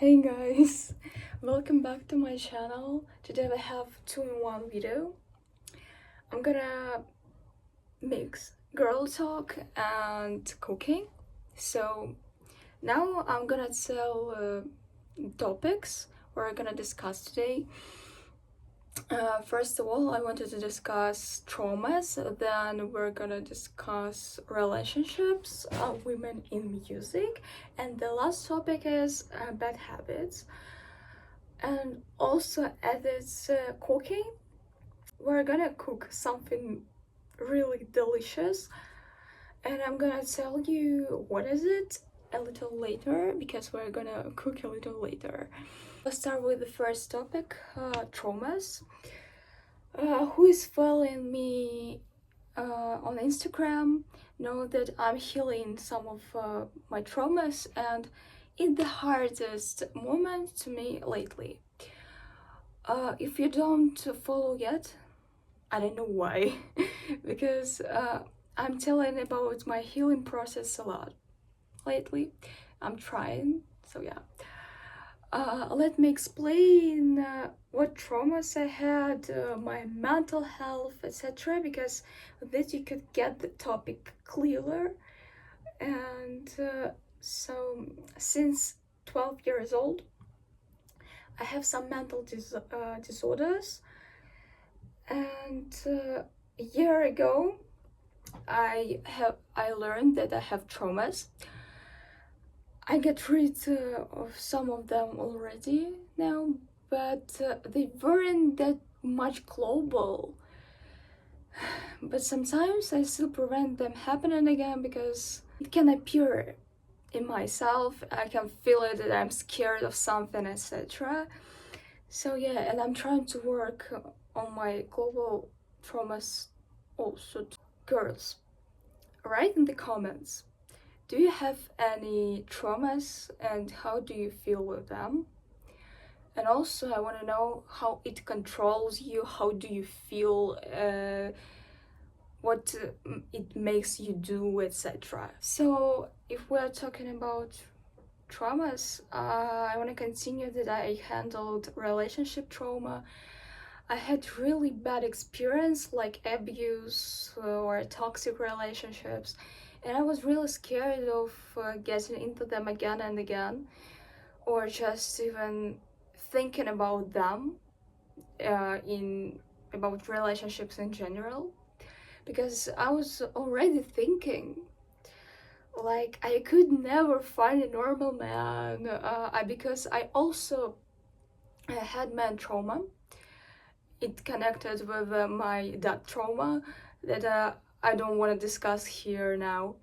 Hey guys, welcome back to my channel. Today we have 2-in-1 video. I'm gonna mix girl talk and cooking. So now I'm gonna tell topics we're gonna discuss today. First of all, I wanted to discuss traumas, then we're gonna discuss relationships, women in music, and the last topic is bad habits. And also as it's cooking, we're gonna cook something really delicious, and I'm gonna tell you what is it a little later because we're gonna cook a little later. Let's start with the first topic, traumas. Who is following me on Instagram know that I'm healing some of my traumas, and it's the hardest moment to me lately. If you don't follow yet, I don't know why, because I'm telling about my healing process a lot lately. I'm trying, so yeah. Let me explain what traumas I had, my mental health, etc., because that you could get the topic clearer. And so, since 12 years old, I have some mental disorders, and a year ago, I learned that I have traumas. I get rid of some of them already now, but they weren't that much global. But sometimes I still prevent them happening again because it can appear in myself. I can feel it that I'm scared of something, etc. So yeah, and I'm trying to work on my global traumas also. Girls, write in the comments, do you have any traumas and how do you feel with them? And also I want to know how it controls you, how do you feel, what it makes you do, etc. So if we're talking about traumas, I want to continue that I handled relationship trauma. I had really bad experience like abuse or toxic relationships, and I was really scared of getting into them again and again, or just even thinking about them about relationships in general, because I was already thinking like I could never find a normal man, because I also had man trauma. It connected with my dad trauma that I don't want to discuss here now.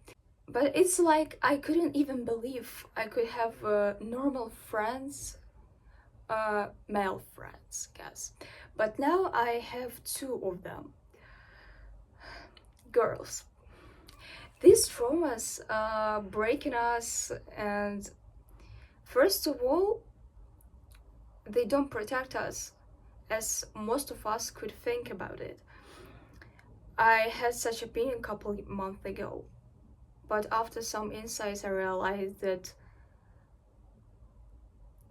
But it's like I couldn't even believe I could have normal friends, male friends, guess. But now I have 2 of them. Girls. These traumas breaking us, and first of all, they don't protect us as most of us could think about it. I had such opinion a couple months ago, but after some insights I realized that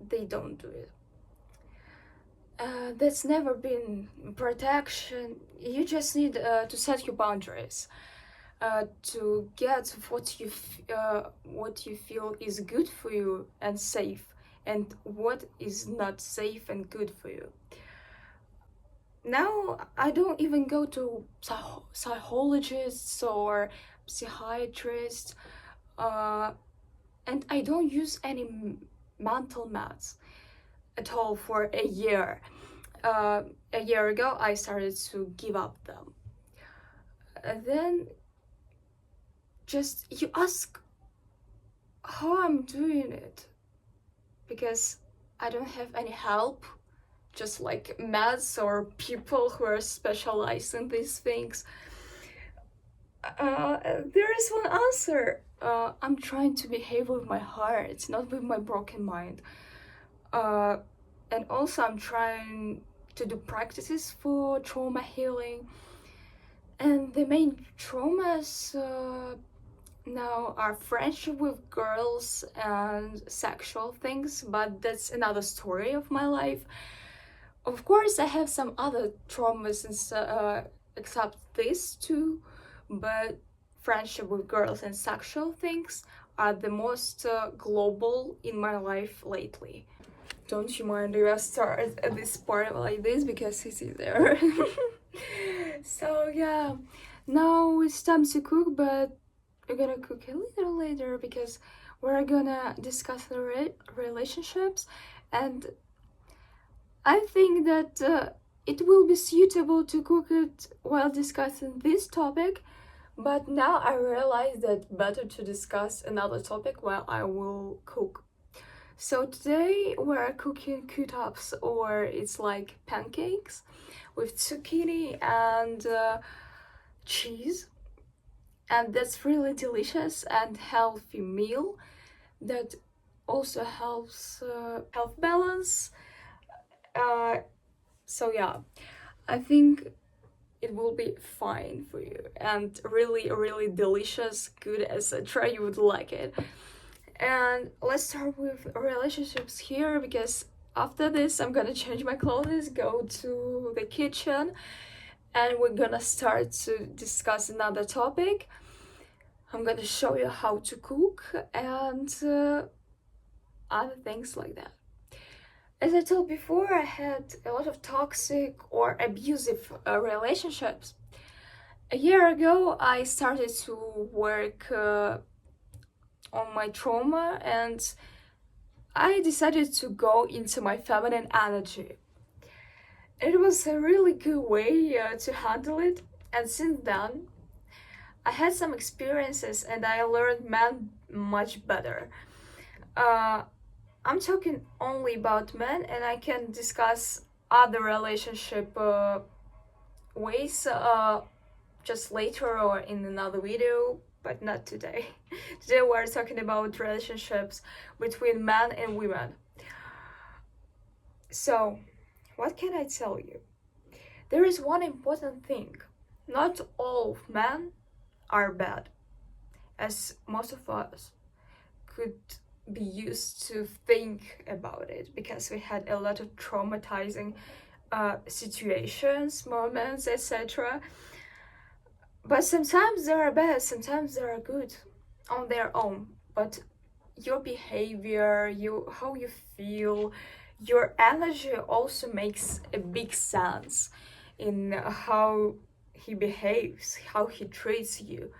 they don't do it. That's never been protection. You just need to set your boundaries to get what you feel is good for you and safe, and what is not safe and good for you. Now I don't even go to psychologists or psychiatrists, and I don't use any mental meds at all for a year. A year ago I started to give up them. And then just you ask how I'm doing it, because I don't have any help, just like meds or people who are specialized in these things. There is one answer. I'm trying to behave with my heart, not with my broken mind. And also I'm trying to do practices for trauma healing. And the main traumas Now, our friendship with girls and sexual things, but that's another story of my life. Of course, I have some other traumas except these two, but friendship with girls and sexual things are the most global in my life lately. Don't you mind if I start at this part like this because he's there. So yeah, now it's time to cook, but we're gonna cook a little later because we're gonna discuss the relationships, and I think that it will be suitable to cook it while discussing this topic, but now I realize that better to discuss another topic while I will cook. So today we're cooking kutops, or it's like pancakes with zucchini and cheese, and that's really delicious and healthy meal that also helps health balance. So yeah, I think it will be fine for you and really delicious, good, etc. You would like it. And let's start with relationships here because after this I'm gonna change my clothes, go to the kitchen, and we're gonna start to discuss another topic. I'm gonna show you how to cook and other things like that. As I told before, I had a lot of toxic or abusive relationships. A year ago, I started to work on my trauma, and I decided to go into my feminine energy. It was a really good way to handle it, and since then, I had some experiences and I learned men much better. I'm talking only about men, and I can discuss other relationship ways just later or in another video, but not today. Today we're talking about relationships between men and women. So, what can I tell you? There is one important thing. Not all men are bad, as most of us could be used to think about it because we had a lot of traumatizing situations, moments, etc. But sometimes they are bad, sometimes they are good on their own. But your behavior, how you feel, your energy also makes a big sense in how he behaves, how he treats you.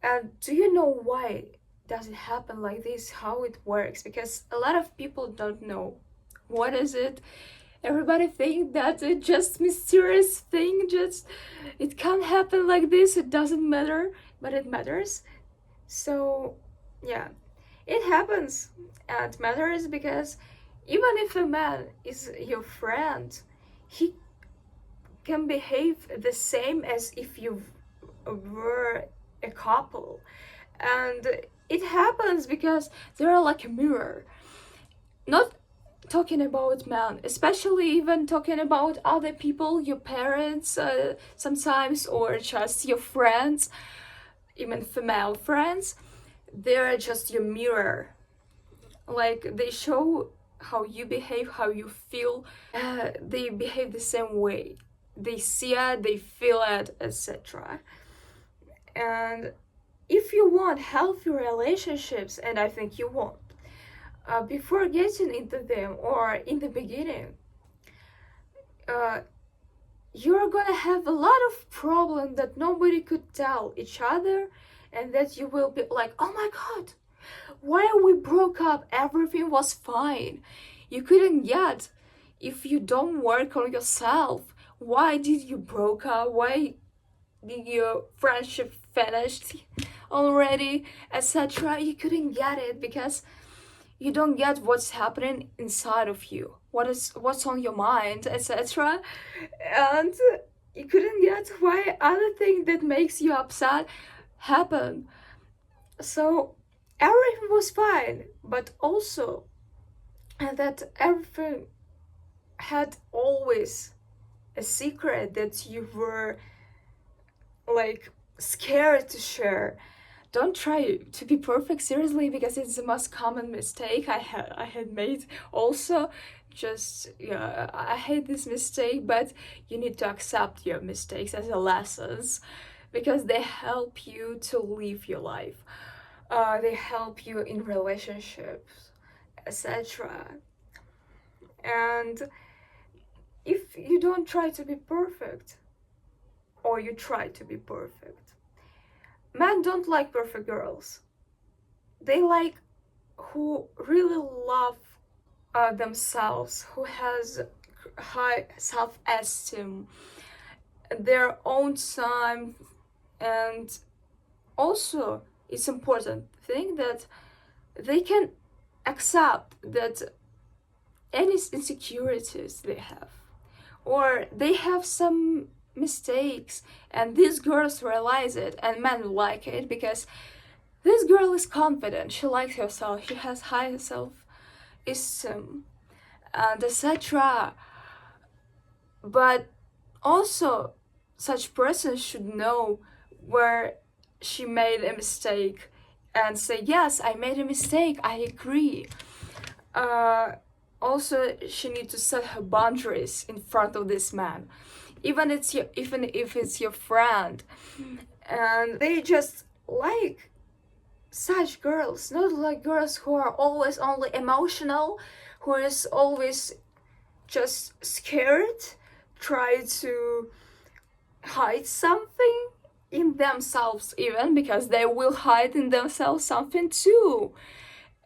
And do you know why does it happen like this, how it works? Because a lot of people don't know what is it. Everybody think that it's just mysterious thing, just it can't happen like this, it doesn't matter, but it matters. So yeah, it happens, and it matters because even if a man is your friend, he can behave the same as if you were a couple. And it happens because they're like a mirror. Not talking about men, especially even talking about other people, your parents sometimes, or just your friends, even female friends. They're just your mirror. Like they show how you behave, how you feel. They behave the same way. They see it, they feel it, etc. And if you want healthy relationships, and I think you want, before getting into them or in the beginning, you're gonna have a lot of problems that nobody could tell each other, and that you will be like, oh my god, why we broke up, everything was fine. You couldn't get, if you don't work on yourself, why did you broke up, why did your friendship finished already, etc. You couldn't get it because you don't get what's happening inside of you, what's on your mind, etc. And you couldn't get why other thing that makes you upset happen. So everything was fine, but also that everything had always a secret that you were like scared to share, don't try to be perfect, seriously, because it's the most common mistake I had made also. Just, yeah, I hate this mistake, but you need to accept your mistakes as a lessons, because they help you to live your life. They help you in relationships, etc. And if you don't try to be perfect, or you try to be perfect, men don't like perfect girls. They like who really love themselves, who has high self-esteem, their own time. And also it's important thing that they can accept that any insecurities they have, or they have some mistakes, and these girls realize it, and men like it because this girl is confident, she likes herself, she has high self-esteem, and etc. But also such person should know where she made a mistake and say, yes, I made a mistake, I agree. Also, she needs to set her boundaries in front of this man, even if it's your friend. And they just like such girls, not like girls who are always only emotional, who is always just scared, try to hide something in themselves, even, because they will hide in themselves something too.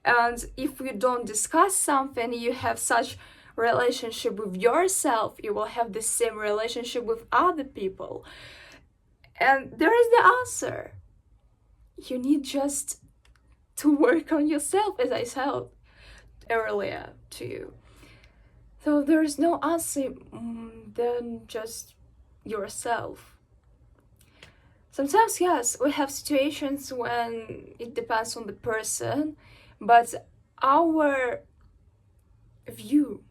And if you don't discuss something, you have such relationship with yourself, you will have the same relationship with other people. And there is the answer. You need just to work on yourself, as I said earlier to you. So there is no answer than just yourself. Sometimes, yes, we have situations when it depends on the person, but our view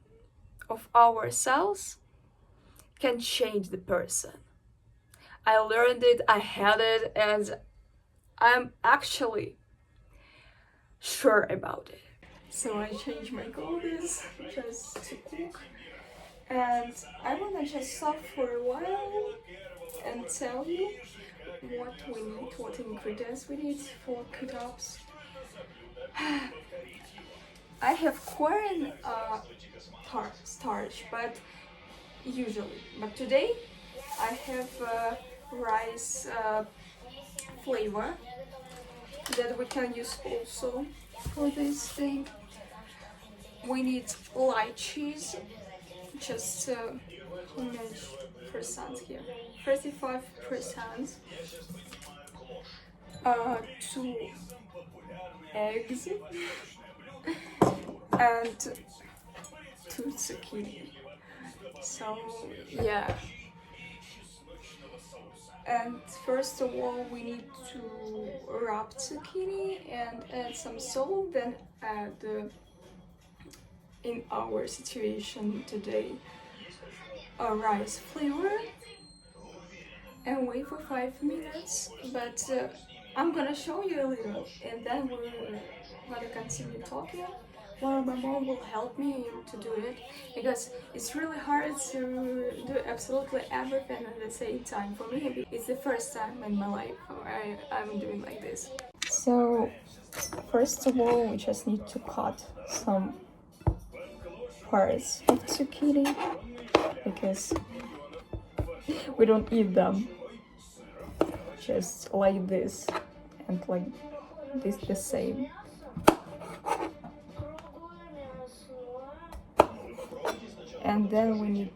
of ourselves can change the person. I learned it, I had it, and I'm actually sure about it. So I changed my goal is just to cook, and I wanna just stop for a while and tell you what we need, what ingredients we need for cut-ups. I have corn starch, but today I have rice flavor that we can use also for this thing. We need light cheese, just how much percent here? 35%. 2 eggs and 2 zucchini. So yeah. And first of all, we need to wrap zucchini and add some salt, then add in our situation today a rice flavor, and wait for 5 minutes. But I'm gonna show you a little, and then we're gonna continue talking while my mom will help me to do it, because it's really hard to do absolutely everything at the same time. For me, it's the first time in my life I'm doing like this. So first of all, we just need to cut some parts of zucchini because we don't eat them just like this and like this the same. And then we need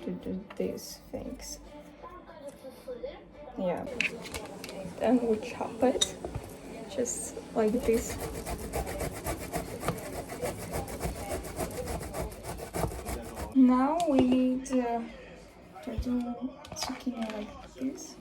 to do these things. Yeah. Then we chop it just like this. Now we need to do zucchini like this.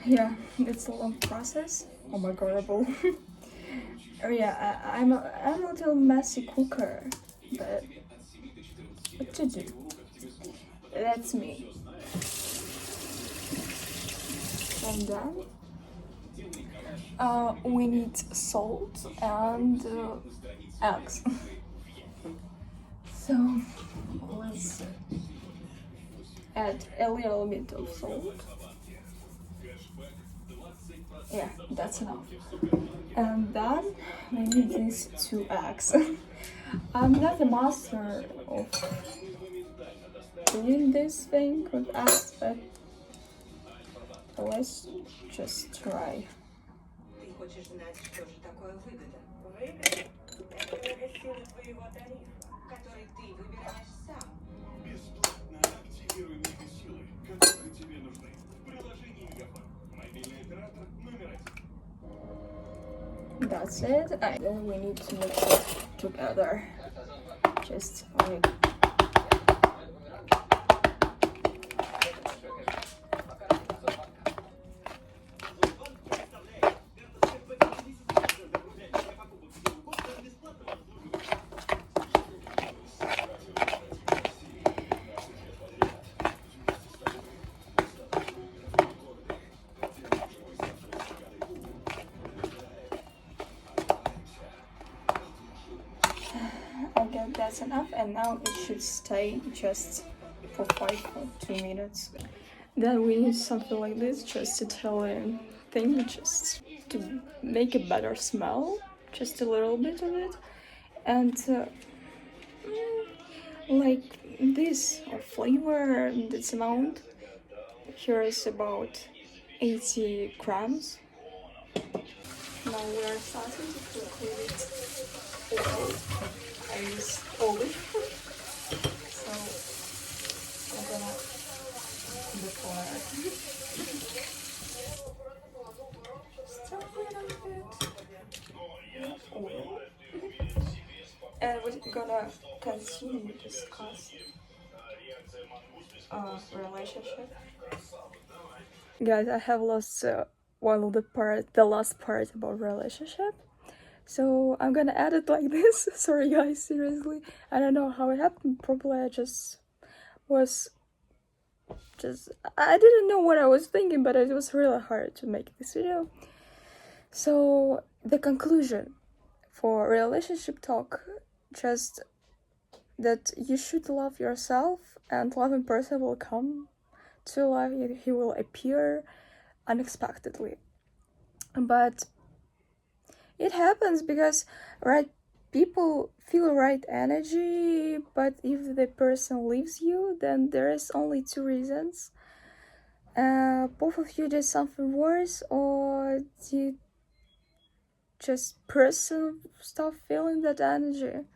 Yeah, it's a long process. Oh my god, oh yeah, I'm a little messy cooker, but what to do? That's me. And then we need salt and eggs. So let's add a little bit of salt. Yeah, that's enough. And then we need these 2 eggs. I'm not a master of doing this thing with eggs, but let's just try. That's it. And then we need to mix it together. Just like okay, that's enough, and now it should stay just for 2 minutes. Then we need something like this, just Italian thing, just to make a better smell, just a little bit of it, and like this flavor, this amount. Here is about 80 grams. Now we're starting to cook with oil. I use olive, so I'm gonna put the fire. Just a little bit of oil. And we're gonna continue to discuss relationship. Guys, I have lost the last part about relationship. So I'm gonna add it like this. Sorry guys, seriously. I don't know how it happened. Probably I I didn't know what I was thinking, but it was really hard to make this video. So the conclusion for relationship talk, just that you should love yourself, and loving person will come to life. He will appear unexpectedly. But it happens because right people feel right energy, but if the person leaves you, then there is only 2 reasons. Both of you did something worse, or did just person stop feeling that energy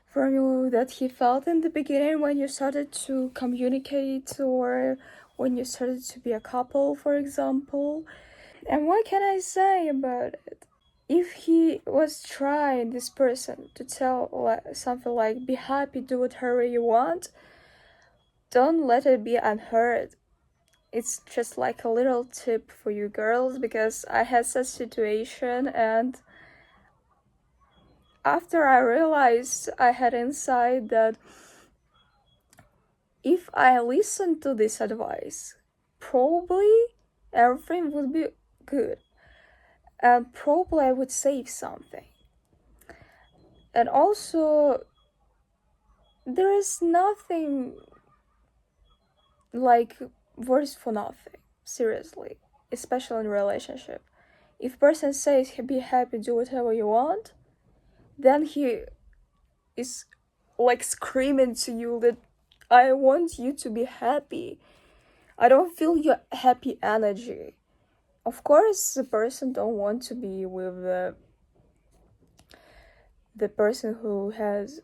from you that he felt in the beginning when you started to communicate, or when you started to be a couple, for example. And what can I say about it? If he was trying, this person, to tell something like, be happy, do whatever you want, don't let it be unheard. It's just like a little tip for you girls, because I had such situation, and after I realized I had inside that if I listened to this advice, probably everything would be good, and probably I would save something. And also, there is nothing like words for nothing, seriously, especially in a relationship. If person says be happy, do whatever you want, then he is like screaming to you that I want you to be happy. I don't feel your happy energy. Of course, the person don't want to be with the person who has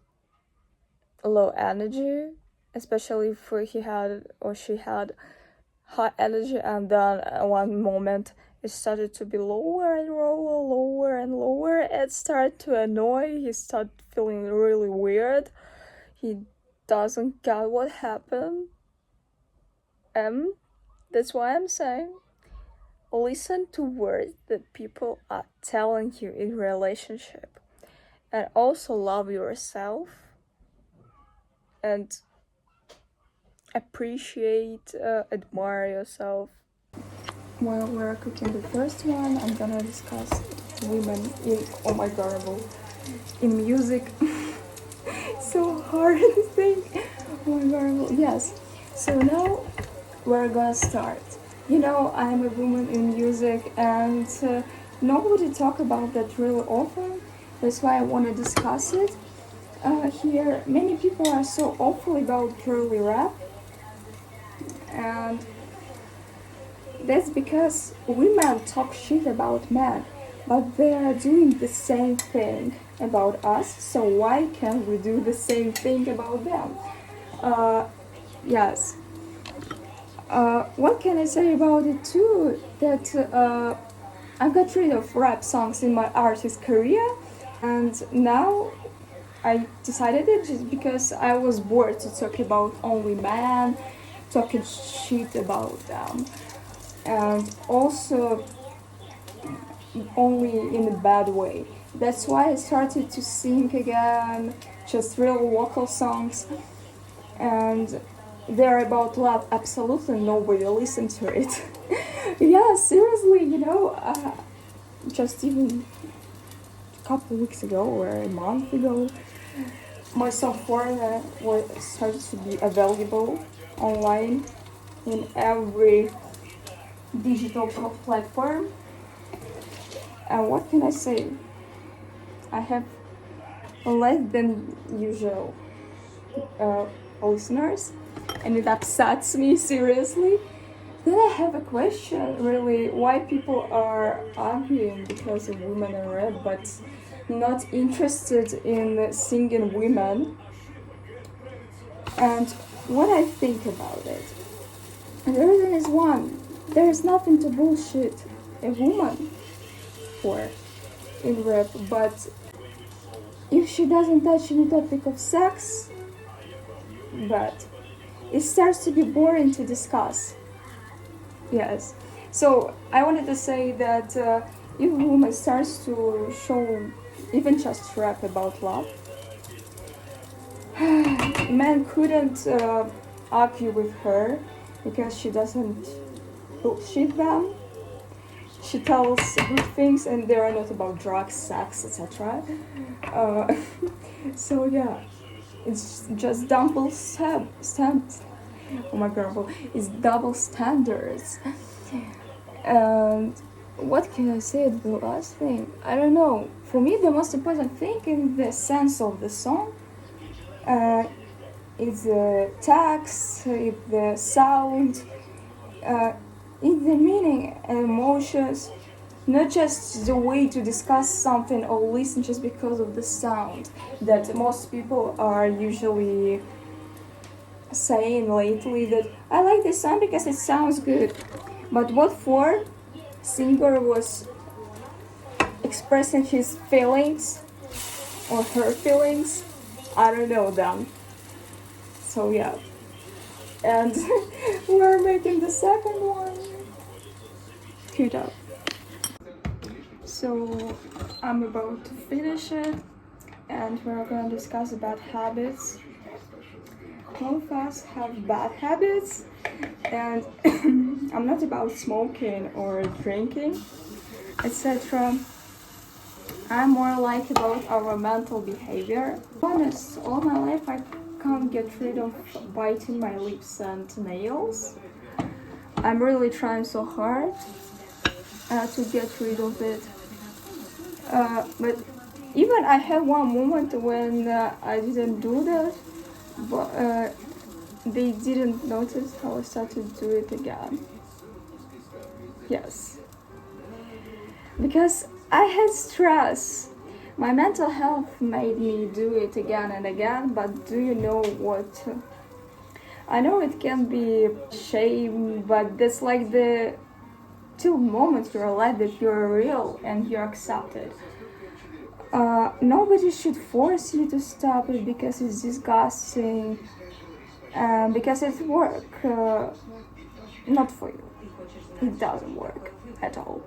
low energy, especially if he had or she had high energy, and then at one moment it started to be lower and lower and lower. It started to annoy. He started feeling really weird. He doesn't get what happened. That's why I'm saying listen to words that people are telling you in relationship, and also love yourself and appreciate, admire yourself. While we're cooking the first one, I'm gonna discuss women in, oh my god, in music. So hard to think. Oh my god, yes. So now we're gonna start. You know, I'm a woman in music, and nobody talk about that really often. That's why I want to discuss it here. Many people are so awful about girly rap, and that's because women talk shit about men, but they are doing the same thing about us, so why can't we do the same thing about them? Yes. What can I say about it too? That I got rid of rap songs in my artist career, and now I decided it just because I was bored to talk about only men, talking shit about them, and also only in a bad way. That's why I started to sing again, just real vocal songs, and they're about love. Absolutely nobody listened to it. Yeah, seriously, you know, just even a couple weeks ago or a month ago, my song Foreigner was started to be available online in every digital platform. And what can I say? I have less than usual listeners, and it upsets me seriously. Then I have a question, really, why people are arguing because of women in rap, but not interested in singing women. And what I think about it, and the reason is one, there is nothing to bullshit a woman for in rap, but if she doesn't touch any topic of sex, but it starts to be boring to discuss. Yes. So I wanted to say that if a woman starts to show even just rap about love, men couldn't argue with her because she doesn't bullshit them. She tells good things and they are not about drugs, sex, etc. So yeah, it's just double oh my god, it's double standards. And what can I say? The last thing, I don't know. For me, the most important thing in the sense of the song is the text, it's the sound, it's the meaning and emotions, not just the way to discuss something or listen just because of the sound that most people are usually saying lately, that I like this song because it sounds good. But what for? Singer was expressing his feelings or her feelings. I don't know them. So yeah. And we're making the second one. Cute up. So I'm about to finish it, and we're gonna discuss bad habits. All of us have bad habits, and I'm not about smoking or drinking, etc. I'm more like about our mental behavior. To be honest, all my life I can't get rid of biting my lips and nails. I'm really trying so hard to get rid of it. But even I had one moment when I didn't do that, but they didn't notice how I started to do it again. Yes. Because I had stress. My mental health made me do it again and again, but do you know what? I know it can be shame, but that's like the till moment you're alive that you're real and you're accepted. Nobody should force you to stop it because it's disgusting, because it's work. not for you. It doesn't work at all.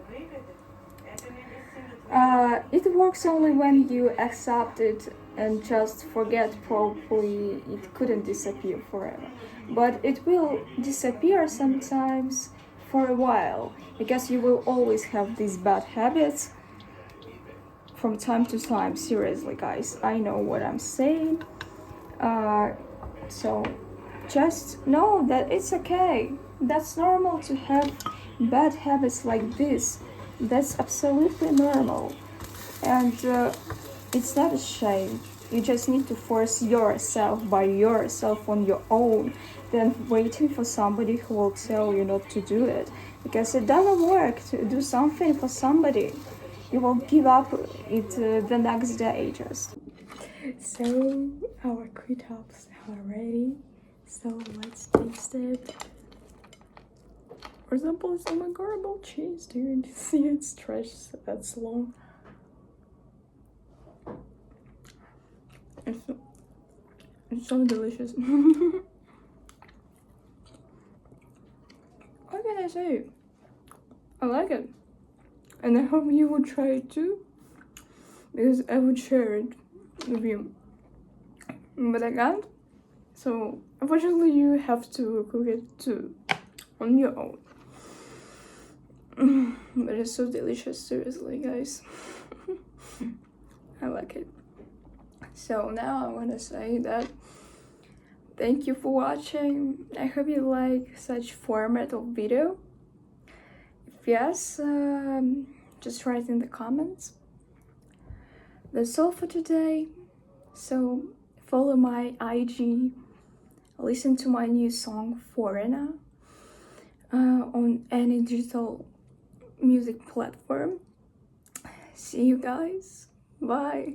It works only when you accept it and just forget. Probably it couldn't disappear forever, but it will disappear sometimes for a while, because you will always have these bad habits from time to time. Seriously, guys, I know what I'm saying. So just know that it's okay. That's normal to have bad habits like this. That's absolutely normal. And it's not a shame. You just need to force yourself by yourself on your own, than waiting for somebody who will tell you not to do it. Because it doesn't work to do something for somebody. You will give up it the next day just. So our creatops are ready. So let's taste it. For example, it's on a garble cheese, dude. See, it stretched that's long. It's so delicious. What can I say? I like it. And I hope you will try it too, because I would share it with you. But I can't. So unfortunately you have to cook it too on your own. But it's so delicious, seriously, guys. I like it. So now I want to say that thank you for watching. I hope you like such format of video. If yes, just write in the comments. That's all for today. So follow my IG, listen to my new song Foreigner on any digital music platform. See you guys. Bye.